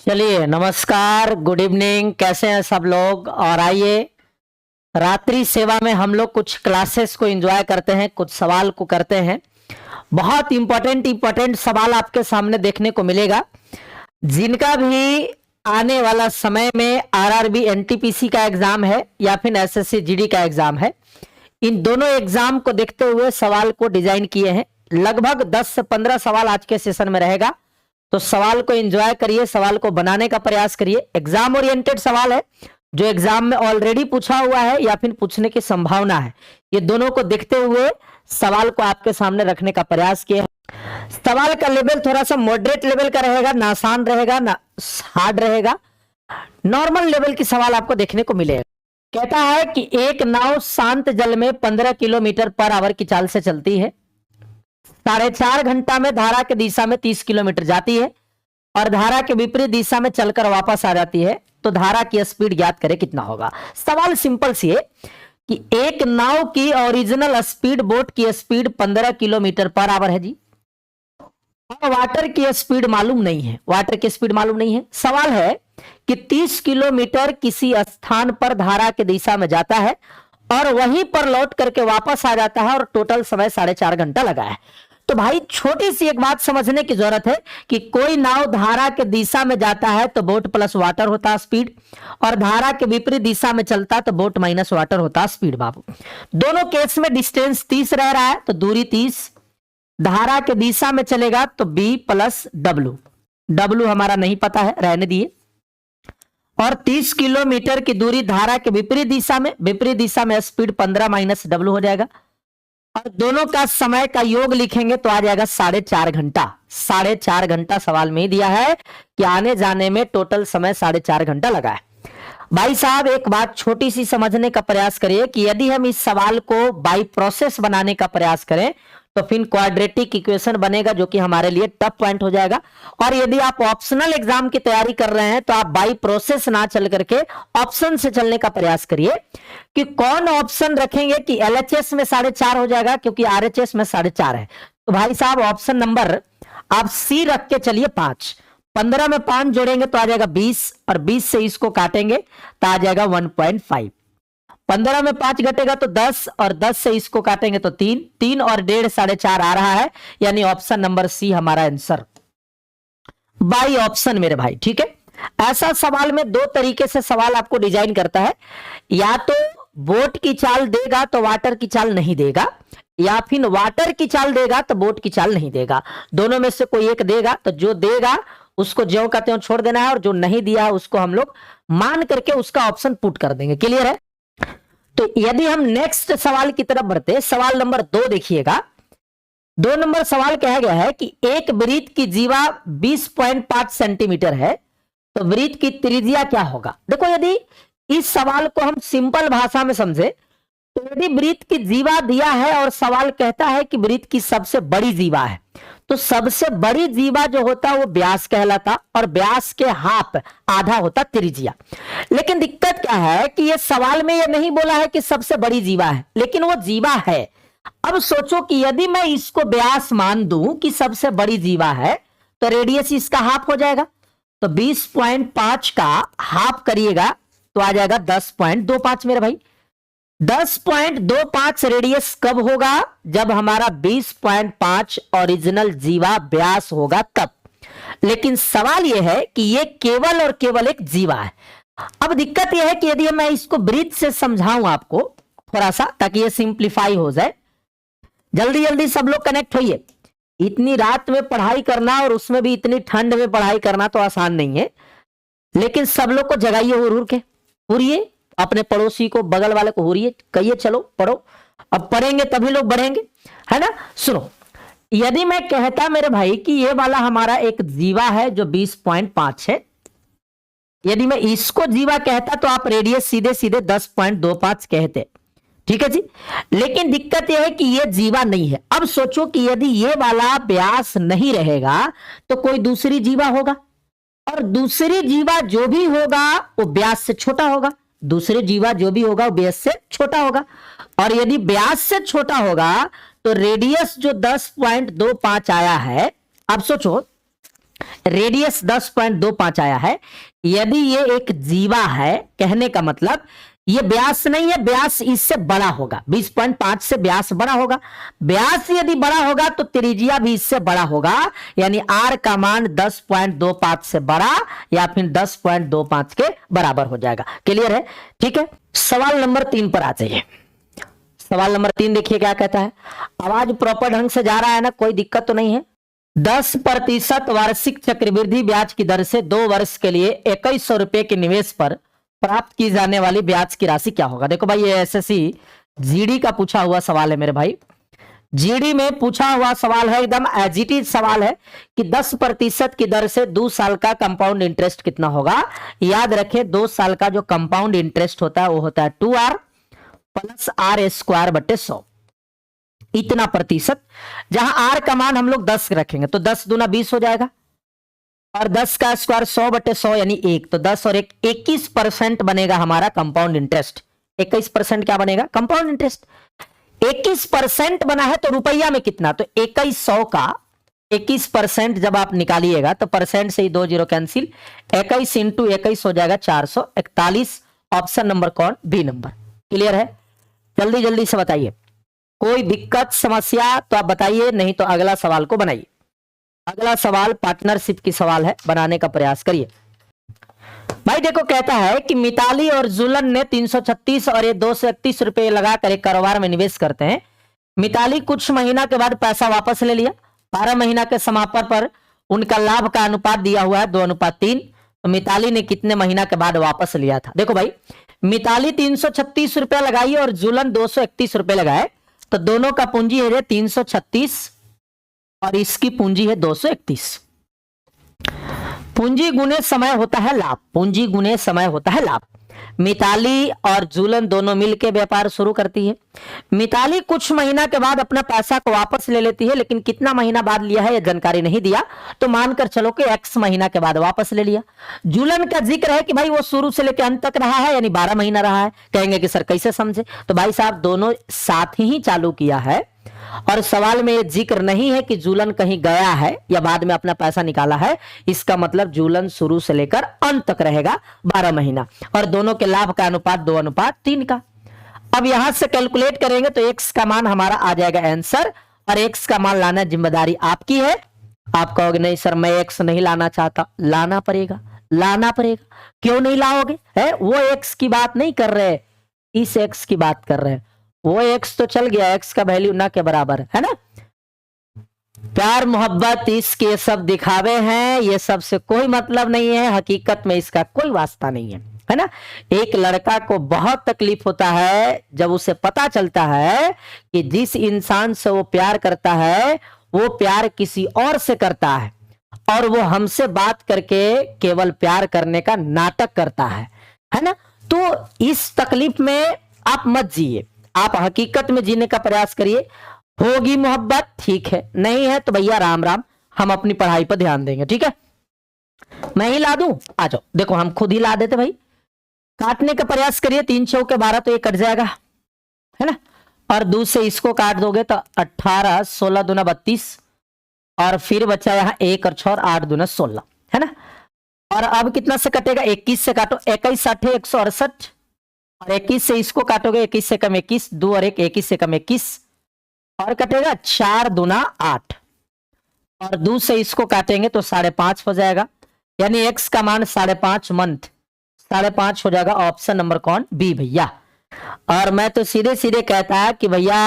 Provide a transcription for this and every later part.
चलिए, नमस्कार, good evening. कैसे हैं सब लोग? और आइए, रात्रि सेवा में हम लोग कुछ क्लासेस को एंजॉय करते हैं, कुछ सवाल को करते हैं। बहुत इंपॉर्टेंट इंपॉर्टेंट सवाल आपके सामने देखने को मिलेगा, जिनका भी आने वाला समय में आरआरबी एनटीपीसी का एग्जाम है या फिर एसएससी जीडी का एग्जाम है। इन दोनों एग्जाम को देखते हुए सवाल को डिजाइन किए हैं। लगभग 10 से 15 सवाल आज के सेशन में रहेगा, तो सवाल को एंजॉय करिए, सवाल को बनाने का प्रयास करिए। एग्जाम ओरिएंटेड सवाल है, जो एग्जाम में ऑलरेडी पूछा हुआ है या फिर पूछने की संभावना है। ये दोनों को देखते हुए सवाल को आपके सामने रखने का प्रयास किया है। सवाल का लेवल थोड़ा सा मॉडरेट लेवल का रहेगा, ना आसान रहेगा ना हार्ड रहेगा, नॉर्मल लेवल की सवाल आपको देखने को मिलेगा। कहता है कि एक नाव शांत जल में 15 किलोमीटर पर आवर की चाल से चलती है, 4.5 घंटा में धारा की दिशा में 30 किलोमीटर जाती है और धारा के विपरीत दिशा में चलकर वापस आ जाती है, तो धारा की स्पीड ज्ञात करें कितना होगा। सवाल सिंपल सी है कि एक नाव की ओरिजिनल स्पीड, बोट की स्पीड 15 किलोमीटर पर आवर है जी, और वाटर की स्पीड मालूम नहीं है। वाटर की स्पीड मालूम नहीं है। सवाल है कि 30 किलोमीटर किसी स्थान पर धारा की दिशा में जाता है और वहीं पर लौट करके वापस आ जाता है और टोटल समय 4.5 घंटा लगा है। तो भाई छोटी सी एक बात समझने की जरूरत है कि कोई नाव धारा के दिशा में जाता है तो बोट प्लस वाटर होता है स्पीड, और धारा के विपरीत दिशा में चलता तो बोट माइनस वाटर होता है स्पीड। बाबू, दोनों केस में डिस्टेंस 30 रह रहा है, तो दूरी 30। धारा के दिशा में चलेगा तो बी प्लस डब्ल्यू, डब्ल्यू हमारा नहीं पता है, रहने दिए। और 30 किलोमीटर की दूरी धारा के विपरीत दिशा में स्पीड 15 माइनस डब्ल्यू हो जाएगा, और दोनों का समय का योग लिखेंगे तो आ जाएगा 4.5 घंटा। 4.5 घंटा सवाल में ही दिया है कि आने जाने में टोटल समय 4.5 घंटा लगा है। भाई साहब, एक बात छोटी सी समझने का प्रयास करिए कि यदि हम इस सवाल को बाई प्रोसेस बनाने का प्रयास करें तो फिर क्वाड्रेटिक इक्वेशन बनेगा, जो कि हमारे लिए टफ पॉइंट हो जाएगा। और यदि आप ऑप्शनल एग्जाम की तैयारी कर रहे हैं तो आप बाई प्रोसेस ना चल करके ऑप्शन से चलने का प्रयास करिए कि कौन ऑप्शन रखेंगे कि एलएचएस में 4.5 हो जाएगा, क्योंकि आरएचएस में 4.5 है। तो भाई साहब, ऑप्शन नंबर आप सी रख के चलिए 5। 15 में 5 जोड़ेंगे तो आ जाएगा 20, और 20 से इसको काटेंगे तो आ जाएगा 1.5। 15 में 5 घटेगा तो 10, और 10 से इसको काटेंगे तो 3, 3 और 1.5 4.5 आ रहा है, यानी ऑप्शन नंबर सी हमारा आंसर, बाई ऑप्शन मेरे भाई। ठीक है, ऐसा सवाल में दो तरीके से सवाल आपको डिजाइन करता है, या तो बोट की चाल देगा तो वाटर की चाल नहीं देगा, या फिर वाटर की चाल देगा तो बोट की चाल नहीं देगा। दोनों में से कोई एक देगा, तो जो देगा उसको ज्यों का त्यों छोड़ देना है, और जो नहीं दिया है उसको हम लोग मान करके उसका ऑप्शन पुट कर देंगे। क्लियर है? तो यदि हम नेक्स्ट सवाल की तरफ बढ़ते, सवाल नंबर 2 देखिएगा। 2 नंबर सवाल कहा गया है कि एक वृत्त की जीवा 20.5 सेंटीमीटर है, तो वृत्त की त्रिज्या क्या होगा। देखो, यदि इस सवाल को हम सिंपल भाषा में समझे तो यदि वृत्त की जीवा दिया है और सवाल कहता है कि वृत्त की सबसे बड़ी जीवा है, तो सबसे बड़ी जीवा जो होता है वो व्यास कहलाता, और व्यास के हाफ आधा होता त्रिज्या। लेकिन दिक्कत क्या है कि ये सवाल में ये नहीं बोला है कि सबसे बड़ी जीवा है, लेकिन वो जीवा है। अब सोचो कि यदि मैं इसको व्यास मान दूं कि सबसे बड़ी जीवा है, तो रेडियस इसका हाफ हो जाएगा। तो 20.5 का हाफ करिएगा तो आ जाएगा 10.25 मेरे भाई। 10.25 रेडियस कब होगा? जब हमारा 20.5 ओरिजिनल जीवा व्यास होगा तब। लेकिन सवाल यह है कि यह केवल और केवल एक जीवा है। अब दिक्कत यह है कि यदि मैं इसको वृत्त से समझाऊं आपको थोड़ा सा, ताकि यह सिंप्लीफाई हो जाए, जल्दी जल्दी सब लोग कनेक्ट होइए। इतनी रात में पढ़ाई करना और उसमें भी इतनी ठंड में पढ़ाई करना तो आसान नहीं है, लेकिन सब लोग को जगाइए, हुर के हुरिए, अपने पड़ोसी को, बगल वाले को हुरिए, कहिए चलो पढ़ो, अब पढ़ेंगे तभी लोग बढ़ेंगे, है ना। सुनो, यदि मैं कहता मेरे भाई कि ये वाला हमारा एक जीवा है जो 20.5 है, यदि मैं इसको जीवा कहता तो आप रेडियस सीधे सीधे 10.25 कहते। ठीक है जी, लेकिन दिक्कत यह है कि यह जीवा नहीं है। अब सोचो कि यदि ये वाला व्यास नहीं रहेगा तो कोई दूसरी जीवा होगा, और दूसरी जीवा जो भी होगा वो व्यास से छोटा होगा। दूसरे जीवा जो भी होगा वो व्यास से छोटा होगा, और यदि व्यास से छोटा होगा तो रेडियस जो 10.25 आया है, अब सोचो रेडियस 10.25 आया है। यदि ये एक जीवा है, कहने का मतलब ये व्यास नहीं है, व्यास इससे बड़ा होगा, 20.5 से व्यास बड़ा होगा। व्यास यदि बड़ा होगा तो त्रिज्या भी इससे बड़ा होगा, यानी आर का मान 10.25 से बड़ा या फिर 10.25 के बराबर हो जाएगा। क्लियर है? ठीक है, सवाल नंबर 3 पर आ जाइए। सवाल नंबर 3 देखिए क्या कहता है। आवाज प्रॉपर ढंग से जा रहा है ना, कोई दिक्कत तो नहीं है। 10% वार्षिक चक्रवृद्धि ब्याज की दर से 2 वर्ष के लिए 2100 रुपए के निवेश पर प्राप्त की जाने वाली ब्याज की राशि क्या होगा? देखो भाई, ये एसएससी जीडी का पूछा हुआ सवाल है मेरे भाई। जीडी में पूछा हुआ सवाल है, एकदम एज इट इज सवाल है कि 10% की दर से 2 साल का कंपाउंड इंटरेस्ट कितना होगा। याद रखें, 2 साल का जो कंपाउंड इंटरेस्ट होता है वो होता है 2r प्लस आर स्क्वायर बटे 100, इतना प्रतिशत। जहां आर का मान हम लोग 10 रखेंगे तो 10 दूना 20 हो जाएगा, और 10 का स्क्वायर 100 बटे 100 यानी 1, तो 10 और 1 21% बनेगा हमारा कंपाउंड इंटरेस्ट। 21% क्या बनेगा? Compound interest. 21% बना है तो रुपया में कितना? तो 2100 का 21% जब आप निकालिएगा तो परसेंट से ही 2 जीरो कैंसिल, 21 इंटू 21 हो जाएगा 441। ऑप्शन नंबर कौन? B number. क्लियर है? जल्दी जल्दी से बताइए, कोई दिक्कत समस्या तो आप बताइए, नहीं तो अगला सवाल को बनाइए। अगला सवाल पार्टनरशिप की सवाल है, बनाने का प्रयास करिए। भाई देखो, कहता है कि मिताली और जुलन ने 336 और ये 231 रुपए लगाकर एक कारोबार में निवेश करते हैं। मिताली कुछ महीना के बाद पैसा वापस ले लिया। 12 महीना के समापन पर उनका लाभ का अनुपात दिया हुआ है 2:3। तो मिताली ने कितने महीना के बाद वापस लिया था? देखो भाई, मिताली 336 रुपए लगाई और जुलन 231 रुपए लगाए, तो दोनों का पूंजी है 336 और इसकी पूंजी है 231। पूंजी गुने समय होता है लाभ, पूंजी गुने समय होता है लाभ। मिताली और जुलन दोनों मिलकर व्यापार शुरू करती है। मिताली कुछ महीना के बाद अपना पैसा को वापस ले लेती है, लेकिन कितना महीना बाद लिया है यह जानकारी नहीं दिया, तो मानकर चलो कि x महीना के बाद वापस ले लिया। जुलन का जिक्र है कि भाई वो शुरू से लेकर अंत तक रहा है, यानी 12 महीना रहा है। कहेंगे कि सर कैसे समझे? तो भाई साहब, दोनों साथ ही चालू किया है, और सवाल में यह जिक्र नहीं है कि जुलन कहीं गया है या बाद में अपना पैसा निकाला है। इसका मतलब जुलन शुरू से लेकर अंत तक रहेगा 12 महीना, और दोनों के लाभ का अनुपात 2:3 का। अब यहां से कैलकुलेट करेंगे तो x का मान हमारा आ जाएगा आंसर, और x का मान लाना जिम्मेदारी आपकी है। आप कहोगे नहीं सर मैं x नहीं लाना चाहता, लाना पड़ेगा, लाना पड़ेगा। क्यों नहीं लाओगे? है वो x की बात नहीं कर रहे, इस x की बात कर रहे हैं। वो x तो चल गया, x का वैल्यू ना के बराबर है ना। प्यार मोहब्बत इश्क ये सब दिखावे हैं, ये सब से कोई मतलब नहीं है, हकीकत में इसका कोई वास्ता नहीं है ना। एक लड़का को बहुत तकलीफ होता है जब उसे पता चलता है कि जिस इंसान से वो प्यार करता है वो प्यार किसी और से करता है, और वो हमसे बात करके केवल प्यार करने का नाटक करता है ना। तो इस तकलीफ में आप मत जिए, आप हकीकत में जीने का प्रयास करिए। होगी मोहब्बत ठीक है, नहीं है तो भैया राम राम, हम अपनी पढ़ाई पर ध्यान देंगे। ठीक है, मैं ही ला दूं? आ जाओ, देखो हम खुद ही ला देते भाई। काटने का प्रयास करिए, 3 चौके 12 तो ये कट जाएगा, है ना। और 2 से इसको काट दोगे तो 18, 16 दूना 32, और फिर बचा यहाँ 1 और 6 और 8 दूना 16, है ना। और अब कितना से कटेगा? 21 से काटो, 21 8 168, और 21 से इसको काटोगे, 21 से कम 21, 2 और 1 21 से कम 21, और कटेगा 4 दूना 8, और 2 से इसको काटेंगे तो 5.5 हो जाएगा, यानी x का मान 5.5 मंथ 5.5 हो जाएगा। ऑप्शन नंबर कौन? बी भैया। और मैं तो सीधे सीधे कहता है कि भैया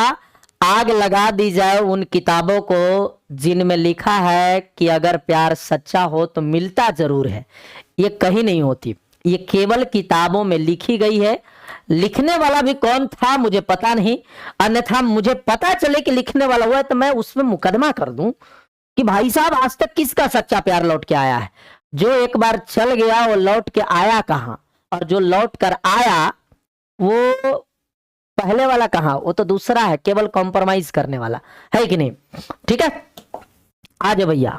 आग लगा दी जाए उन किताबों को जिनमें लिखा है कि अगर प्यार सच्चा हो तो मिलता जरूर है। ये कहीं नहीं होती, ये केवल किताबों में लिखी गई है। लिखने वाला भी कौन था मुझे पता नहीं, अन्यथा मुझे पता चले कि लिखने वाला हुआ है तो मैं उसमें मुकदमा कर दूं कि भाई साहब आज तक किसका सच्चा प्यार लौट के आया है। जो एक बार चल गया वो लौट के आया कहां, और जो लौट कर आया वो पहले वाला कहां, वो तो दूसरा है, केवल कॉम्प्रोमाइज करने वाला है कि नहीं। ठीक है, आ जाओ भैया।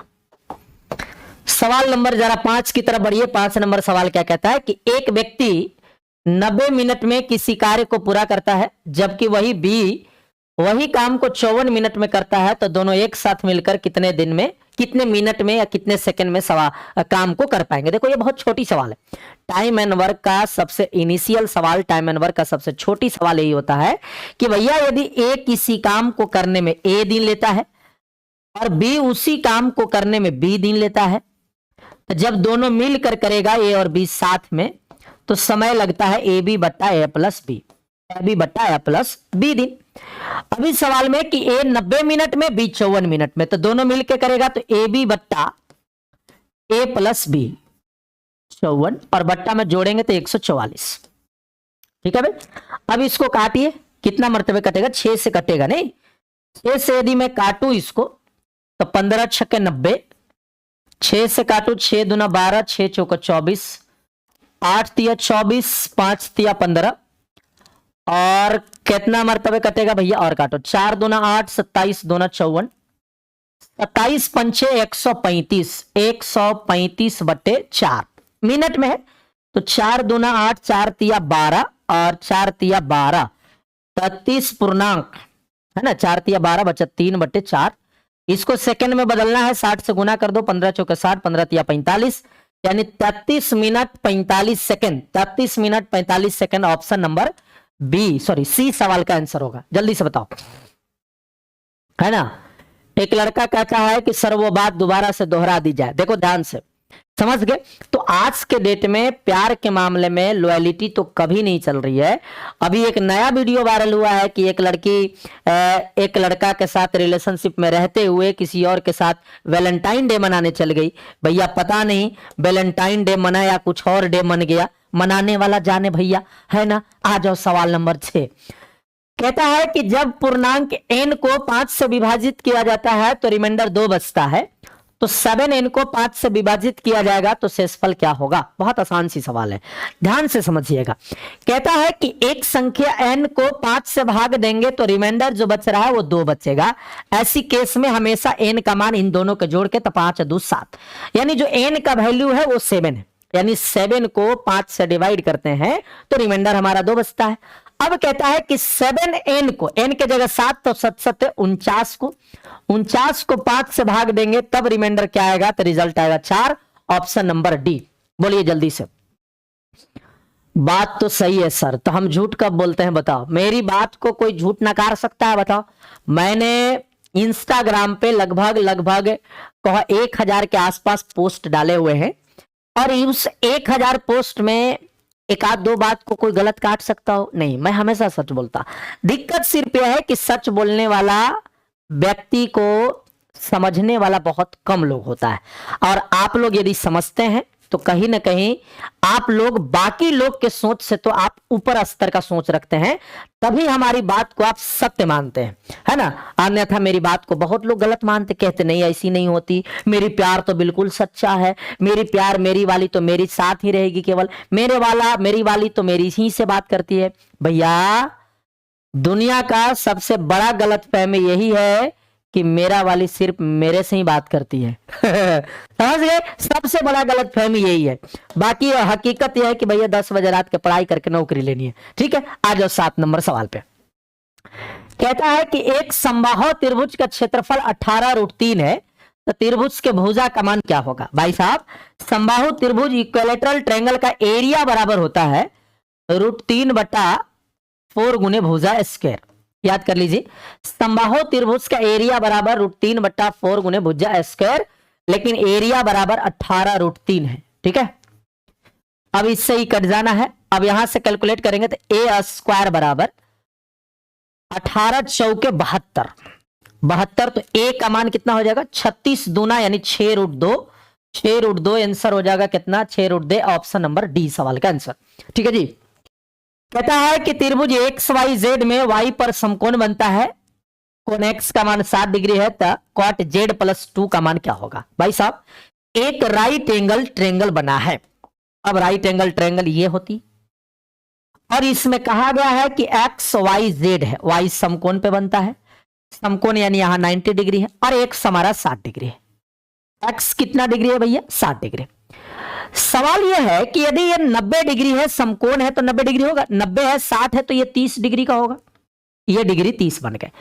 सवाल नंबर जरा 5 की तरफ बढ़िए। 5 नंबर सवाल क्या कहता है कि एक व्यक्ति 90 मिनट में किसी कार्य को पूरा करता है, जबकि वही बी वही काम को 54 मिनट में करता है, तो दोनों एक साथ मिलकर कितने दिन में कितने मिनट में या कितने सेकंड में काम को कर पाएंगे। देखो ये बहुत छोटी सवाल है। टाइम एंड वर्क का सबसे इनिशियल सवाल, टाइम एंड वर्क का सबसे छोटी सवाल यही होता है कि भैया यदि ए किसी काम को करने में ए दिन लेता है और बी उसी काम को करने में बी दिन लेता है, तो जब दोनों मिलकर करेगा ए और बी साथ में, तो समय लगता है ए बी बट्टा ए प्लस बी, ए बी बट्टा ए प्लस बी दिन। अभी सवाल में कि ए 90 मिनट में बी 54 मिनट में, तो दोनों मिलकर करेगा तो ए बी बट्टा ए प्लस बी 54 और बट्टा में जोड़ेंगे तो 144। ठीक है भाई। अब इसको काटिए, कितना मरतबे कटेगा? 6 से कटेगा नहीं। 6 से यदि मैं काटू इसको तो 15 छक्के 90, 6 से काटू 6 दूना 12, 6 चौका 24, 8 तिया 24, 5 तिया 15 और कितना मरतबे कटेगा भैया? और काटो, 4 दूना 8, 27 दूना 54, 27 पंचे 135, 135 बट्टे 4 मिनट में है। तो 4 दूना 8, 4 तिया 12 और 4 तिया 12, 33 पूर्णांक है ना, 4 तिया 12 बचा 3 बट्टे 4। इसको सेकंड में बदलना है, 60 से गुना कर दो, 15 चौके 60, 15 तिया 45, यानी 33 minute 45 second, 33 minute 45 second. Option number B, sorry C सवाल का आंसर होगा। जल्दी से बताओ, है ना। एक लड़का कहता है कि सर वो बात दोबारा से दोहरा दी जाए। देखो ध्यान से, समझ गए? तो आज के डेट में प्यार के मामले में लॉयलिटी तो कभी नहीं चल रही है। अभी एक नया वीडियो वायरल हुआ है कि एक लड़की एक लड़का के साथ रिलेशनशिप में रहते हुए किसी और के साथ वैलेंटाइन डे मनाने चल गई। भैया पता नहीं वैलेंटाइन डे मना या कुछ और डे मन गया, मनाने वाला जाने भैया, है ना। आ जाओ सवाल नंबर 6। कहता है कि जब पूर्णांक n को 5 से विभाजित किया जाता है तो रिमाइंडर 2 बचता है, तो 7n को 5 से विभाजित किया जाएगा तो शेषफल क्या होगा? बहुत आसान सी सवाल है, ध्यान से समझिएगा। कहता है कि एक संख्या n को 5 से भाग देंगे तो रिमाइंडर जो बच रहा है वो 2 बचेगा। ऐसी केस में हमेशा n का मान इन दोनों के जोड़ के तो 5 2 7, यानी जो n का वैल्यू है वो 7 है, यानी 7 को 5 से डिवाइड करते हैं तो रिमाइंडर हमारा 2 बचता है। अब कहता है कि 7n को, n के जगह 7 तो 7 7 49 को, 49 को 5 से भाग देंगे तब रिमाइंडर क्या आएगा? तो रिजल्ट आएगा 4। Option number D. बोलिए जल्दी से। बात तो सही है सर, तो हम झूठ कब बोलते हैं बताओ? मेरी बात को कोई झूठ नकार सकता है? बताओ। मैंने इंस्टाग्राम पे लगभग 1000 के आसपास पोस्ट डाले हुए हैं और उस 1000 पोस्ट में एक आध दो बात को कोई गलत काट सकता हो? नहीं, मैं हमेशा सच बोलता। दिक्कत सिर्फ यह है कि सच बोलने वाला व्यक्ति को समझने वाला बहुत कम लोग होता है, और आप लोग यदि समझते हैं तो कहीं ना कहीं आप लोग बाकी लोग के सोच से तो आप ऊपर स्तर का सोच रखते हैं, तभी हमारी बात को आप सत्य मानते हैं, है ना। अन्यथा मेरी बात को बहुत लोग गलत मानते, कहते नहीं ऐसी नहीं होती, मेरी प्यार तो बिल्कुल सच्चा है, मेरी प्यार मेरी वाली तो मेरी साथ ही रहेगी, केवल मेरे वाला मेरी वाली तो मेरी ही से बात करती है। भैया दुनिया का सबसे बड़ा गलतफहमी यही है कि मेरा वाली सिर्फ मेरे से ही बात करती है। समझ गए? सबसे बड़ा गलतफहमी यही है। बाकी हकीकत यह है कि भैया 10 बजे रात के पढ़ाई करके नौकरी लेनी है। ठीक है, आ जाओ 7 नंबर सवाल पे। कहता है कि एक समबाहु त्रिभुज का क्षेत्रफल 18√3 है, तो त्रिभुज के भुजा का मान क्या होगा? भाई साहब, समबाहु त्रिभुज इक्विलैटरल ट्रायंगल का एरिया बराबर होता है √3/4 गुने भुजा स्क्वायर। याद कर लीजिए, समबाहु त्रिभुज का एरिया बराबर √3/4 गुने भुजा स्क्वायर, लेकिन एरिया बराबर 18√3 है। ठीक है, अब इससे ही कट जाना है। अब यहां से कैलकुलेट करेंगे तो a स्क्वायर बराबर 18 चौके 72, 72 तो a का मान कितना हो जाएगा? 36 दूना यानी 6√2, 6√2 आंसर हो जाएगा कितना? 6√2। ऑप्शन नंबर डी सवाल का आंसर। ठीक है जी। कहता है कि त्रिभुज XYZ में y पर समकोण बनता है, कोण x का मान 60 डिग्री है, तो cot Z+2 का मान क्या होगा? भाई साहब, एक राइट एंगल ट्रायंगल बना है। अब राइट एंगल ट्रायंगल ये होती, और इसमें कहा गया है कि XYZ है, y समकोण पे बनता है, समकोण यानी यहां 90 डिग्री है और x हमारा 60 डिग्री है। x कितना डिग्री है भैया? 60 डिग्री। सवाल यह है कि यदि ये 90 डिग्री है, समकोण है, तो 90 डिग्री होगा, 90 है 60 है तो ये 30 डिग्री का होगा। ये डिग्री 30 बन गए।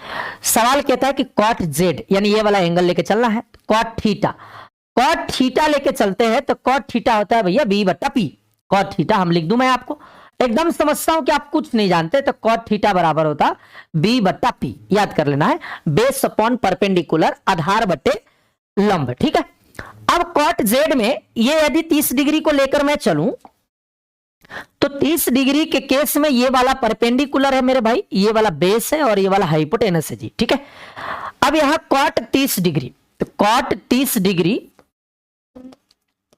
सवाल कहता है कि कॉट जेड यानी ये वाला एंगल लेके चलना है, कॉट थीटा लेके चलते हैं तो कॉट थीटा होता है भैया बी बट्टा पी। कॉट थीटा हम लिख दूं मैं आपको, एकदम समझता हूं कि आप कुछ नहीं जानते, तो कॉट थीटा बराबर होता बी बट्टा पी, याद कर लेना है, बेस अपॉन परपेंडिकुलर, आधार बट्टे लंब, ठीक है। अब कॉट जेड में ये यदि 30 डिग्री को लेकर मैं चलूं तो 30 डिग्री के केस में ये वाला परपेंडिकुलर है मेरे भाई, ये वाला बेस है और ये वाला हाइपोटेनस है जी, ठीक है। अब यहां कॉट 30 डिग्री, तो कॉट 30 डिग्री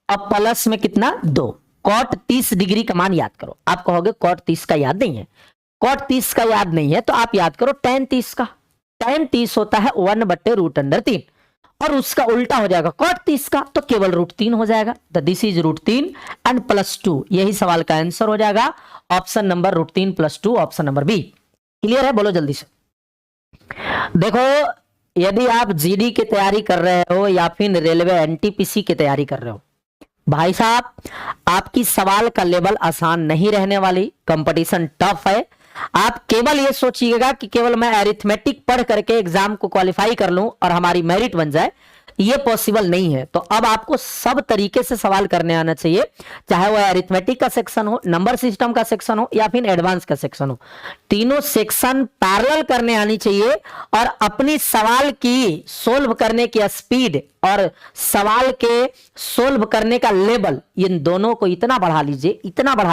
अब प्लस में कितना 2, कॉट 30 डिग्री का मान याद करो। आप कहोगे कॉट 30 का याद नहीं है, कॉट 30 का याद नहीं है तो आप याद करो tan 30 का। tan 30 होता है 1/√3 और उसका उल्टा हो जाएगा कॉट 30 का, तो केवल √3 हो जाएगा। तो दिस इज √3 एंड +2, यही सवाल का आंसर हो जाएगा, option number √3 + 2, option number B. Clear है, बोलो जल्दी से। देखो यदि आप जीडी की तैयारी कर रहे हो या फिर रेलवे एनटीपीसी की तैयारी कर रहे हो, भाई साहब आपकी सवाल का लेवल आसान नहीं रहने वाली, कंपटीशन टफ है। आप केवल ये सोचिएगा कि केवल मैं अरिथमेटिक पढ़ करके एग्जाम को क्वालिफाई कर लूं और हमारी मेरिट बन जाए, ये पॉसिबल नहीं है। तो अब आपको सब तरीके से सवाल करने आना चाहिए, चाहे वह अरिथमेटिक का सेक्शन हो, नंबर सिस्टम का सेक्शन हो या फिर एडवांस का सेक्शन हो, तीनों सेक्शन पैरेलल करने आनी चाहिए। और अपनी सवाल की सोल्व करने की स्पीड और सवाल के सोल्व करने का लेवल, इन दोनों को इतना बढ़ा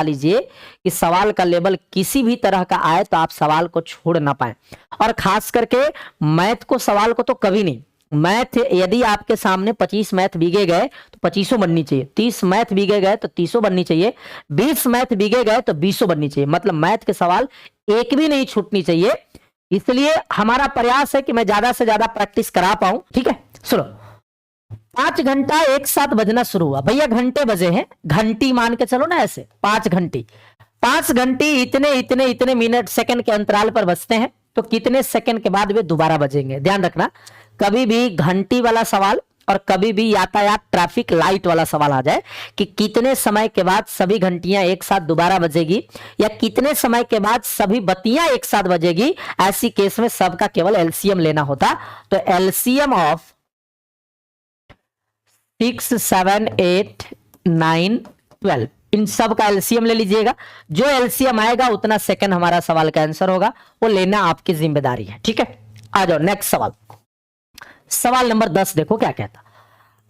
लीजिए कि सवाल का लेवल किसी भी तरह का आए तो आप सवाल को छोड़ ना पाए। और खास करके मैथ को सवाल को तो कभी नहीं, मैथ यदि आपके सामने 25 मैथ बीगे गए तो 25 बननी चाहिए, 30 मैथ बीगे गए तो 30 बननी चाहिए, 20 मैथ बीगे गए तो 20 बननी चाहिए, मतलब मैथ के सवाल एक भी नहीं छूटनी चाहिए। इसलिए हमारा प्रयास है कि मैं ज्यादा से ज्यादा प्रैक्टिस करा पाऊं, ठीक है। सुनो, 5 घंटा एक साथ बजना शुरू हुआ, भैया घंटे बजे हैं, घंटी मान के चलो ना, ऐसे 5 घंटी, 5 घंटी इतने मिनट सेकंड के अंतराल पर बजते हैं, तो कितने सेकंड के बाद वे दोबारा बजेंगे। ध्यान रखना, कभी भी घंटी वाला सवाल और कभी भी यातायात ट्रैफिक लाइट वाला सवाल आ जाए कि कितने समय के बाद सभी घंटियां एक साथ दोबारा बजेगी या कितने समय के बाद सभी बत्तियां एक साथ बजेगी, ऐसी केस में सबका केवल एलसीएम लेना होता। तो एलसीएम ऑफ 6, 7, 8, 9, 12, इन सब का एलसीएम ले लीजिएगा। जो एलसीएम आएगा उतना सेकंड हमारा सवाल का आंसर होगा, वो लेना आपकी जिम्मेदारी है, ठीक है। आ जाओ नेक्स्ट सवाल, सवाल नंबर 10 देखो क्या कहता।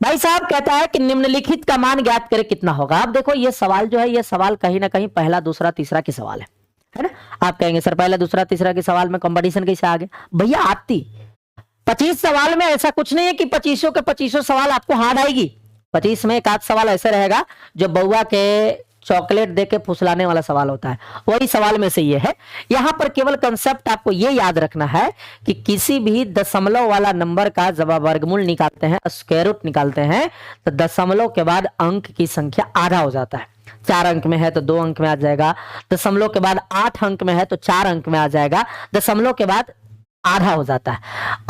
भाई साहब कहता है कि निम्नलिखित का मान ज्ञात करें कितना होगा। अब देखो ये सवाल जो है, ये सवाल कहीं ना कहीं पहला दूसरा तीसरा की सवाल है ना। आप कहेंगे सर पहला दूसरा तीसरा के सवाल में कंपटीशन कैसे आ गया? भैया आती 25 सवाल में ऐसा कुछ नहीं है कि 25 के 25 सवाल आपको हार्ड आएगी। 25 में एक आध सवाल ऐसे रहेगा जो बउआ के चॉकलेट देके फुसलाने वाला सवाल होता है, वही सवाल में से ये है। यहां पर केवल कंसेप्ट आपको ये याद रखना है कि किसी भी दशमलव वाला नंबर का जब आप वर्गमूल निकालते हैं, स्क्वायर रूट निकालते हैं, तो दशमलव के बाद अंक की संख्या आधा हो जाता है। 4 अंक में है तो 2 अंक में आ जाएगा, दशमलव के बाद 8 अंक में है तो 4 अंक में आ जाएगा, दशमलव के बाद आधा हो जाता है।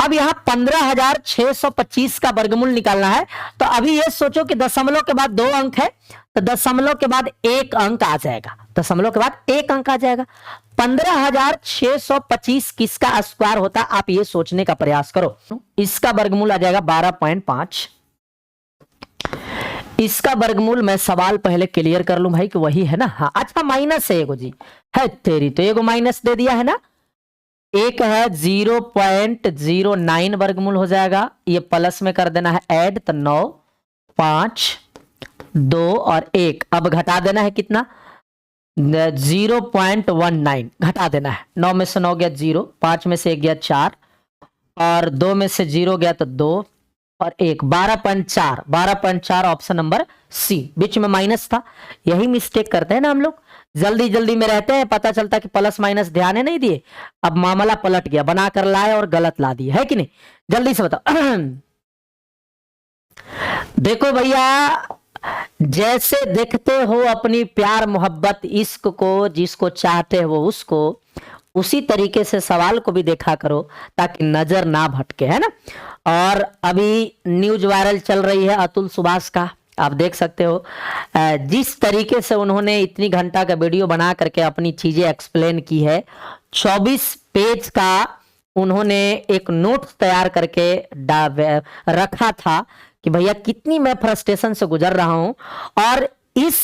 अब यहां 15,625 का वर्गमूल निकालना है, तो अभी ये सोचो कि दशमलव के बाद 2 अंक है तो दशमलव के बाद 1 अंक आ जाएगा, दशमलव के बाद 1 अंक आ जाएगा। 15,625 किसका स्क्वायर होता है, आप ये सोचने का प्रयास करो। इसका वर्गमूल आ जाएगा 12.5। इसका वर्गमूल मैं सवाल पहले क्लियर कर लूं भाई कि वही है ना। हाँ अच्छा, माइनस है एगो जी, है तेरी तो एगो माइनस दे दिया है ना। एक है 0.09 वर्गमूल हो जाएगा, ये प्लस में कर देना है ऐड, तो 9, 5, 2 और 1। अब घटा देना है कितना, 0.19 घटा देना है। 9 में से 9 गया 0, 5 में से 1 गया 4 और 2 में से 0 गया तो 2 और 1, 12.4। 12.4 ऑप्शन नंबर सी, बीच में माइनस था। यही मिस्टेक करते हैं ना हम लोग, जल्दी जल्दी में रहते हैं, पता चलता कि प्लस माइनस ध्यान नहीं दिए, अब मामला पलट गया, बना कर लाए और गलत ला दिए, है कि नहीं। जल्दी से बताओ। देखो भैया, जैसे देखते हो अपनी प्यार मोहब्बत इश्क को, जिसको चाहते हो वो उसको, उसी तरीके से सवाल को भी देखा करो ताकि नजर ना भटके, है ना। और अभी न्यूज वायरल चल रही है अतुल सुभाष का, आप देख सकते हो जिस तरीके से उन्होंने इतनी घंटा का वीडियो बना करके अपनी चीजें एक्सप्लेन की है। 24 पेज का उन्होंने एक नोट तैयार करके रखा था कि भैया कितनी मैं फ्रस्ट्रेशन से गुजर रहा हूं, और इस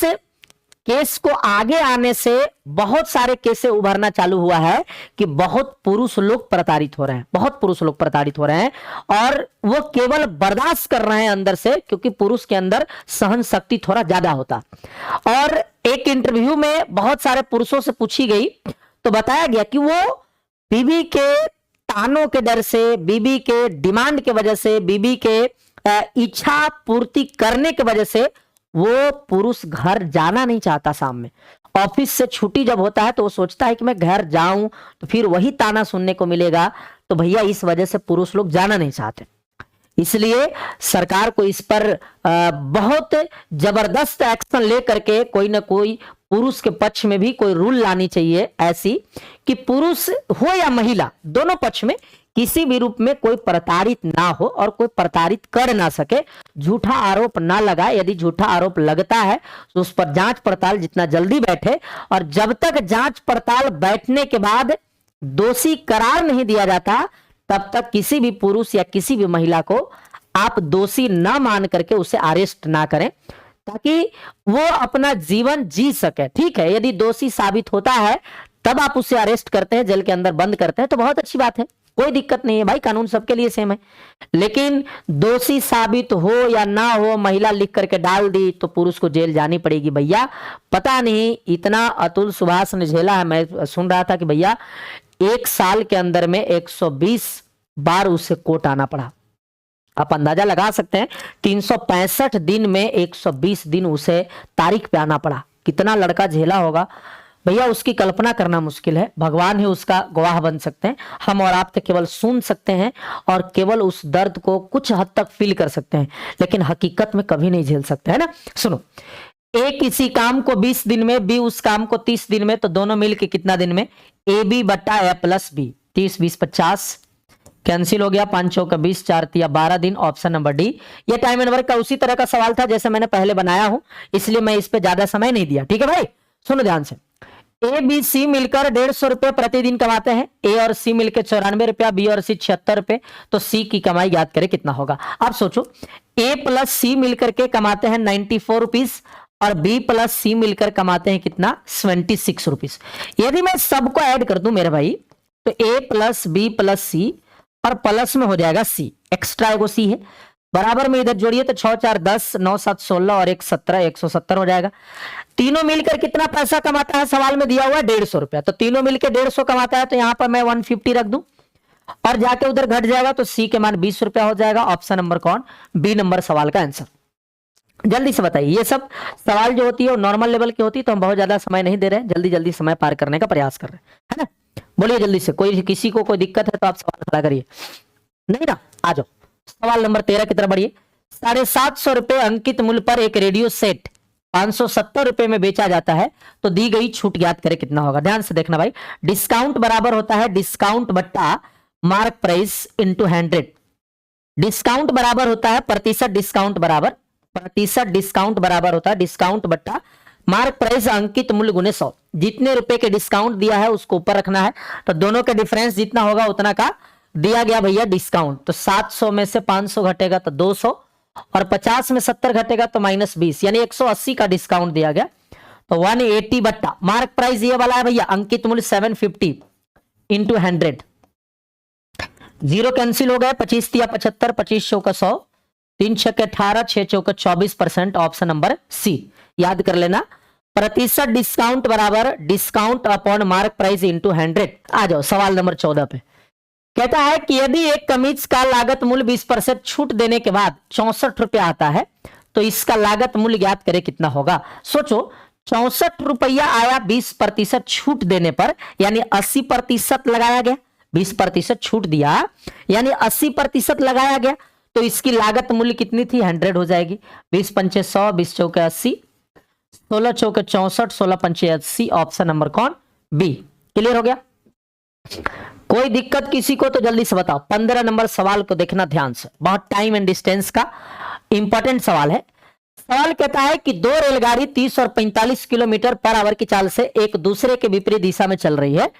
केस को आगे आने से बहुत सारे केस से उभरना चालू हुआ है कि बहुत पुरुष लोग प्रताड़ित हो रहे हैं, बहुत पुरुष लोग प्रताड़ित हो रहे हैं, और वो केवल बर्दाश्त कर रहे हैं अंदर से, क्योंकि पुरुष के अंदर सहन शक्ति थोड़ा ज्यादा होता। और एक इंटरव्यू में बहुत सारे पुरुषों से पूछी गई तो बताया गया कि वो बीबी के तानों के डर से, बीबी के डिमांड के वजह से, बीबी के इच्छा पूर्ति करने की वजह से वो पुरुष घर जाना नहीं चाहता। शाम में ऑफिस से छुट्टी जब होता है तो वो सोचता है कि मैं घर जाऊं तो फिर वही ताना सुनने को मिलेगा, तो भैया इस वजह से पुरुष लोग जाना नहीं चाहते। इसलिए सरकार को इस पर बहुत जबरदस्त एक्शन लेकर के कोई ना कोई पुरुष के पक्ष में भी कोई रूल लानी चाहिए ऐसी कि पुरुष हो या महिला, दोनों पक्ष में किसी भी रूप में कोई प्रताड़ित ना हो और कोई प्रताड़ित कर ना सके, झूठा आरोप ना लगाए। यदि झूठा आरोप लगता है तो उस पर जांच पड़ताल जितना जल्दी बैठे, और जब तक जांच पड़ताल बैठने के बाद दोषी करार नहीं दिया जाता तब तक किसी भी पुरुष या किसी भी महिला को आप दोषी ना मान करके उसे अरेस्ट ना करें, ताकि वो अपना जीवन जी सके। ठीक है, यदि दोषी साबित होता है तब आप उसे अरेस्ट करते हैं, जेल के अंदर बंद करते हैं, तो बहुत अच्छी बात है, कोई दिक्कत नहीं है भाई, कानून सबके लिए सेम है। लेकिन दोषी साबित हो या ना हो, महिला लिख करके डाल दी तो पुरुष को जेल जानी पड़ेगी। भैया पता नहीं इतना अतुल सुभाष ने झेला है। मैं सुन रहा था कि भैया 1 साल के अंदर में 120 बार उसे कोर्ट आना पड़ा। आप अंदाजा लगा सकते हैं 365 दिन में 120 दिन उसे तारीख पे आना पड़ा। कितना लड़का झेला होगा भैया, उसकी कल्पना करना मुश्किल है। भगवान ही उसका गवाह बन सकते हैं, हम और आप तो केवल सुन सकते हैं और केवल उस दर्द को कुछ हद तक फील कर सकते हैं, लेकिन हकीकत में कभी नहीं झेल सकते, है ना। सुनो, ए किसी काम को 20 दिन में, बी उस काम को 30 दिन में, तो दोनों मिलके कितना दिन में, ए बी बट्टा ए प्लस बी। 30 20 50 कैंसिल हो गया, 5 चौका 20, 4 तिया 12 दिन, ऑप्शन नंबर डी। ये टाइम एंड वर्क का उसी तरह का सवाल था जैसे मैंने पहले बनाया हूं, इसलिए मैं इस पे ज्यादा समय नहीं दिया। ठीक है भाई, सुनो ध्यान से। ए बी सी मिलकर 150 रुपए प्रतिदिन कमाते हैं। ए और सी मिलकर 94 रुपया, बी और सी 76 रुपए, तो सी की कमाई याद करें कितना होगा। आप सोचो, ए प्लस सी मिलकर के कमाते हैं 94 रुपीज और बी प्लस सी मिलकर कमाते हैं कितना, 76 रुपीज। यदि मैं सबको ऐड कर दूं मेरे भाई, तो ए प्लस बी प्लस सी और प्लस में हो जाएगा सी, एक्स्ट्रा एगो सी है, बराबर में इधर जोड़िए तो 6 4 10, 9 7 16 और 1 17, 170 हो जाएगा। तीनों मिलकर कितना पैसा कमाता है, सवाल में दिया हुआ है 150 रुपया, तो तीनों मिलकर 150 कमाता है, तो यहां पर मैं 150 रख दूं और जाके उधर घट जाएगा तो सी के मान 20 रुपया हो जाएगा। ऑप्शन नंबर कौन, बी नंबर सवाल का आंसर। जल्दी से बताइए, ये सब सवाल जो होती है वो नॉर्मल लेवल की होती है, तो हम बहुत ज्यादा समय नहीं दे रहे हैं, जल्दी जल्दी समय पार करने का प्रयास कर रहे हैं, है ना। बोलिए जल्दी से, कोई किसी को कोई दिक्कत है तो आप सवाल खड़ा करिए, नहीं ना। आ जाओ सवाल नंबर 13 की तरफ बढ़िए। 750 रुपए अंकित मूल्य पर एक रेडियो सेट 570 रुपए में बेचा जाता है, तो दी गई छूट ज्ञात करें कितना होगा। ध्यान से देखना भाई, डिस्काउंट बराबर होता है डिस्काउंट बट्टा मार्क प्राइस इंटू 100। डिस्काउंट बराबर होता है प्रतिशत डिस्काउंट बराबर, प्रतिशत डिस्काउंट बराबर होता है डिस्काउंट बट्टा मार्क प्राइस अंकित मूल्य गुने 100। जितने रुपए के डिस्काउंट दिया है उसको ऊपर रखना है, तो दोनों के डिफरेंस जितना होगा उतना का दिया गया भैया डिस्काउंट। तो 700 में से 500 घटेगा तो 200 और 50 में 70 घटेगा तो -20, यानी 180 का डिस्काउंट दिया गया। तो 180 बट्टा मार्क प्राइस ये वाला है भैया, अंकित मूल्य 750 इंटू 100। 0 कैंसिल हो गए, 25 तिया 75, 25 चौका 100, 3 छक्के 18, 6 चौका 24%। ऑप्शन नंबर सी याद कर लेना, प्रतिशत डिस्काउंट बराबर discount upon mark price into 100। आ जाओ सवाल नंबर 14 पे। कहता है कि यदि एक कमीज का लागत मूल्य 20% छूट देने के बाद 64 रुपया आता है, तो इसका लागत मूल्य ज्ञात करें कितना होगा। सोचो, 64 रुपया आया 20% छूट देने पर, यानी 80% लगाया गया, 20% छूट दिया यानी 80% लगाया गया, तो इसकी लागत मूल्य कितनी थी, 100 हो जाएगी। 20 पंचे 100, 20 चौके 80, 16 चौके 64, 16 पंचे 80। ऑप्शन नंबर कौन, बी। क्लियर हो गया, कोई दिक्कत किसी को तो जल्दी से बताओ। 15 नंबर सवाल को देखना ध्यान से, बहुत टाइम एंड डिस्टेंस का इंपॉर्टेंट सवाल है। सवाल कहता है कि 2 रेलगाड़ी 30 और 45 किलोमीटर पर आवर की चाल से एक दूसरे के विपरीत दिशा में चल रही है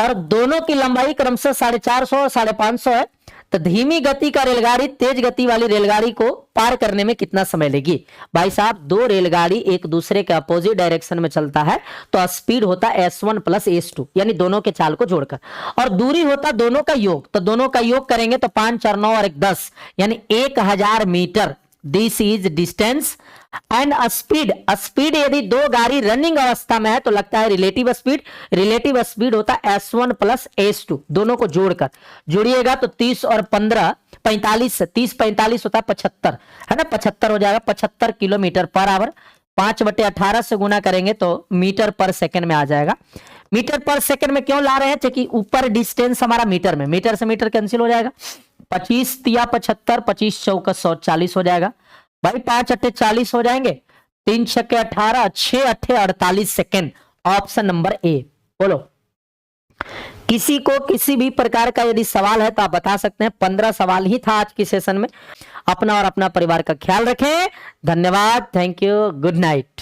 और दोनों की लंबाई क्रमशः 450 और 550 है, तो धीमी गति का रेलगाड़ी तेज गति वाली रेलगाड़ी को पार करने में कितना समय लेगी? भाई साहब, दो रेलगाड़ी एक दूसरे के अपोजिट डायरेक्शन में चलता है तो स्पीड होता है S1 प्लस S2, यानी दोनों के चाल को जोड़कर, और दूरी होता दोनों का योग, तो दोनों का योग करेंगे तो 5 4 9 और 1 10, यानी 1000 मीटर। This is distance and speed. Speed यदि दो गाड़ी रनिंग अवस्था में है तो लगता है रिलेटिव स्पीड। रिलेटिव स्पीड होता है S1 प्लस S2, दोनों को जोड़कर जोड़िएगा तो 30 और 15 45, 30 45 होता है 75, है ना, 75 हो जाएगा, 75 किलोमीटर पर आवर। 5/18 से गुना करेंगे तो मीटर पर सेकंड में आ जाएगा। मीटर पर सेकंड में क्यों ला रहे हैं? क्योंकि ऊपर डिस्टेंस हमारा मीटर में, मीटर से मीटर कैंसिल हो जाएगा। 25 तिया 75, 25 चौका 140 हो जाएगा भाई, 5 अट्ठे 40 हो जाएंगे, 3 छक्के 18, 6 अट्ठे 48 सेकेंड। Option number A. बोलो, किसी को किसी भी प्रकार का यदि सवाल है तो आप बता सकते हैं। 15 सवाल ही था आज की सेशन में। अपना और अपना परिवार का ख्याल रखें। धन्यवाद, थैंक यू, गुड नाइट।